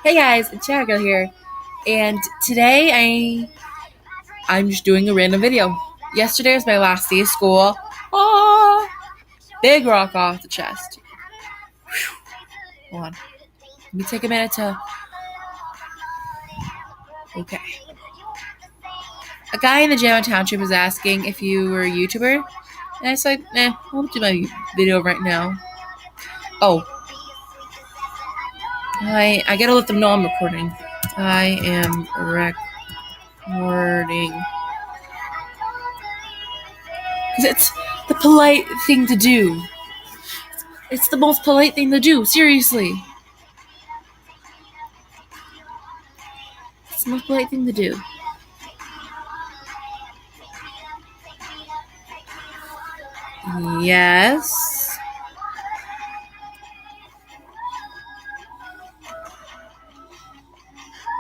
Hey guys, it's Jagger here, and today I'm just doing a random video. Yesterday was my last day of school. Oh, big rock off the chest. Hold on, let me take a minute to. Okay, a guy in the Jamma Township was asking if you were a YouTuber, and I said, "Nah, I'll do my video right now." Oh, I gotta let them know I'm recording. I am recording. It's the polite thing to do. It's the most polite thing to do, seriously. It's the most polite thing to do. Yes.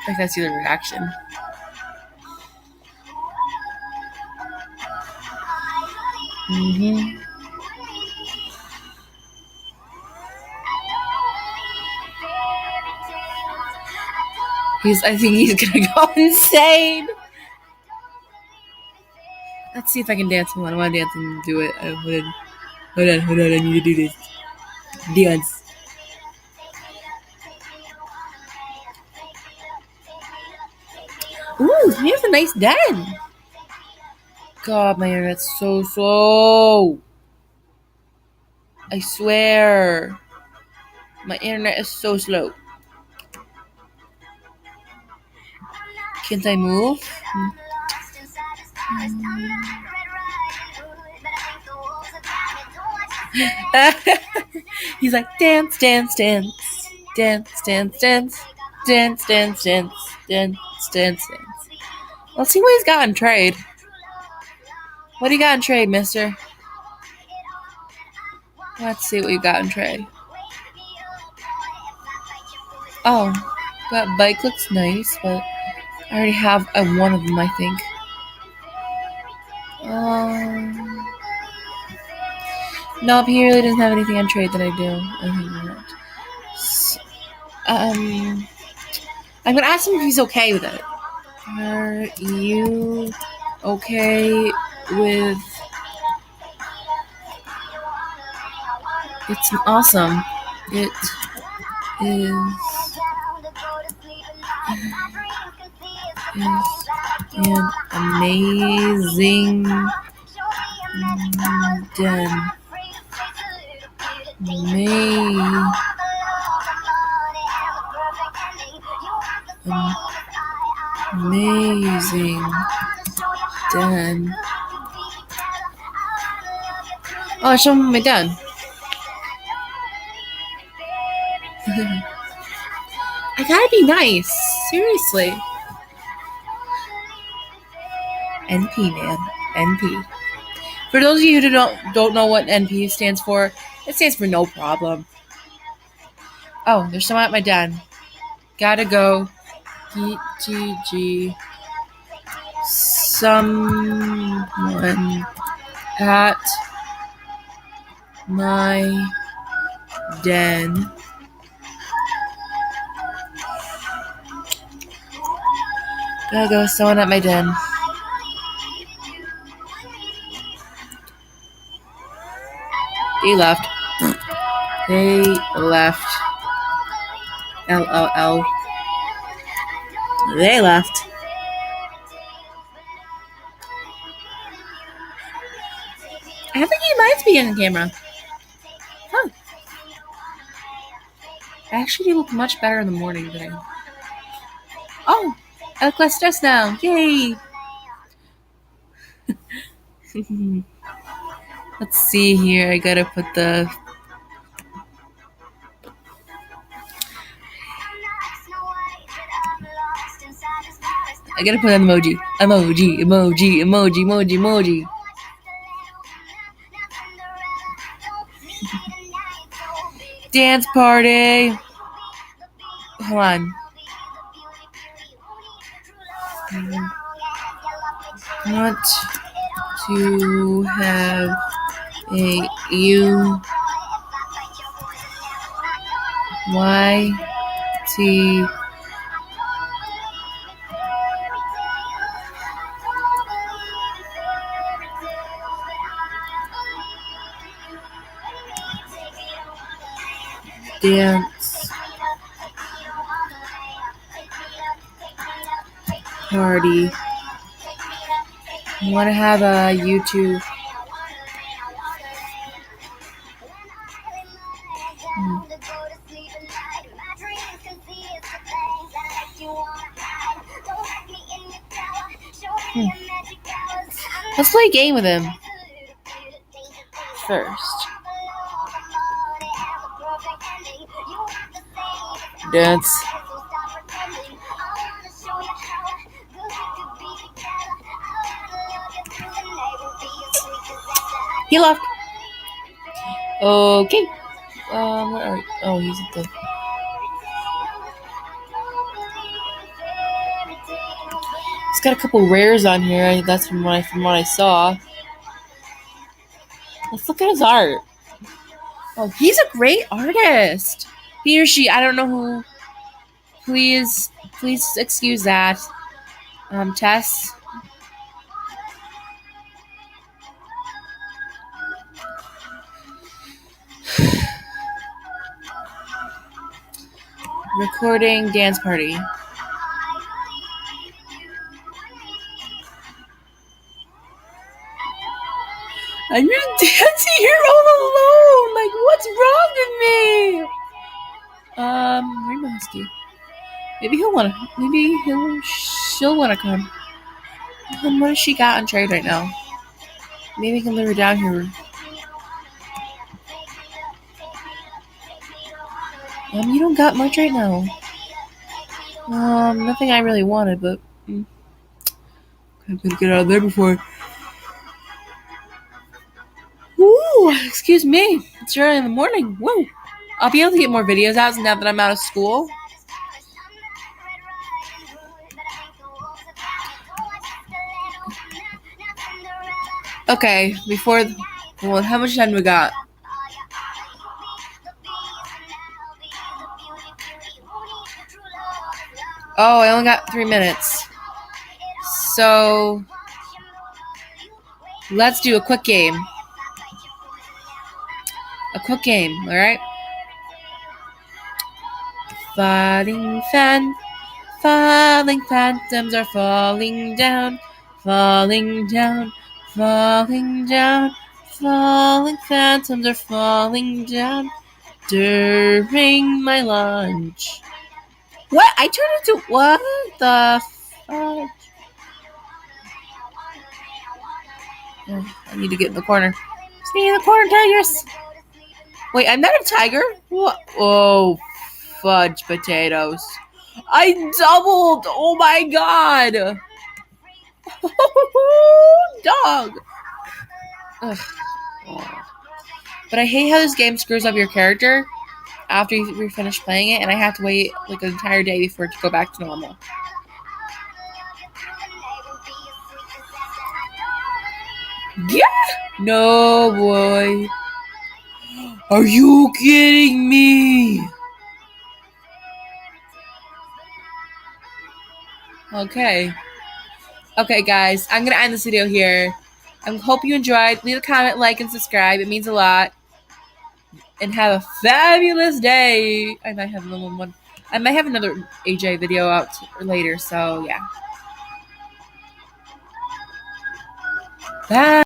I can see the reaction. Mm-hmm. I think he's gonna go insane. Let's see if I can dance. Hold on, I wanna dance and do it. Hold on, I need to do this. Dance. Ooh, he has a nice den. God, my internet's so slow. I swear. My internet is so slow. Can't I move? He's like, dance, dance, dance, dance, dance, dance, dance, dance, dance, dance, dance, dance. Let's see what he's got in trade. What do you got in trade, mister? Let's see what you got in trade. Oh, that bike looks nice, but I already have one of them, I think. Nope, he really doesn't have anything on trade that I do. I think not. So, I'm gonna ask him if he's okay with it. Are you okay with? It's awesome. It is an amazing den. Amazing den. Oh, show him my den. I gotta be nice. Seriously. NP, man. NP. For those of you who don't know what NP stands for, it stands for no problem. Oh, there's someone at my den. Gotta go. GG. Someone at my den. Gotta go. Someone at my den. They left. They left. LOL. They left. I think he might be in camera. Huh. Actually, look much better in the morning than I. Oh, I look less stressed now. Yay! Let's see here. I gotta put the. I gotta put an emoji. Emoji. Dance party. Hold on. Want to have a UYT dance party. I want to have a YouTube. Let's play a game with him first. Dance. He left. Okay. Where are we? Oh, he's at the. He's got a couple rares on here. That's from what I saw. Let's look at his art. Oh, he's a great artist. He or she, I don't know who. Please excuse that. Tess. Recording dance party. I'm just dancing here all alone. Like, what's wrong with me? Rainbow Husky. Maybe she'll wanna come. What does she got on trade right now? Maybe we can lure her down here. You don't got much right now. Nothing I really wanted, but I'm gonna get out of there before. Woo! Excuse me. It's early in the morning. Woo! I'll be able to get more videos out now that I'm out of school. Okay, how much time do we got? Oh, I only got 3 minutes. So, let's do a quick game. Alright? Falling phantoms are falling down, falling phantoms are falling down during my lunch. What? I turned into what the fuck? Oh, I need to get in the corner. Stay in the corner, tigers. Wait, I'm not a tiger? What? Oh, fudge potatoes. I doubled! Oh my god! Dog! Ugh. Oh. But I hate how this game screws up your character after you finish playing it, and I have to wait like an entire day before it to go back to normal. Yeah! No, boy. Are you kidding me? Okay, guys. I'm going to end this video here. I hope you enjoyed. Leave a comment, like, and subscribe. It means a lot. And have a fabulous day. I might have another AJ video out later, so yeah. Bye.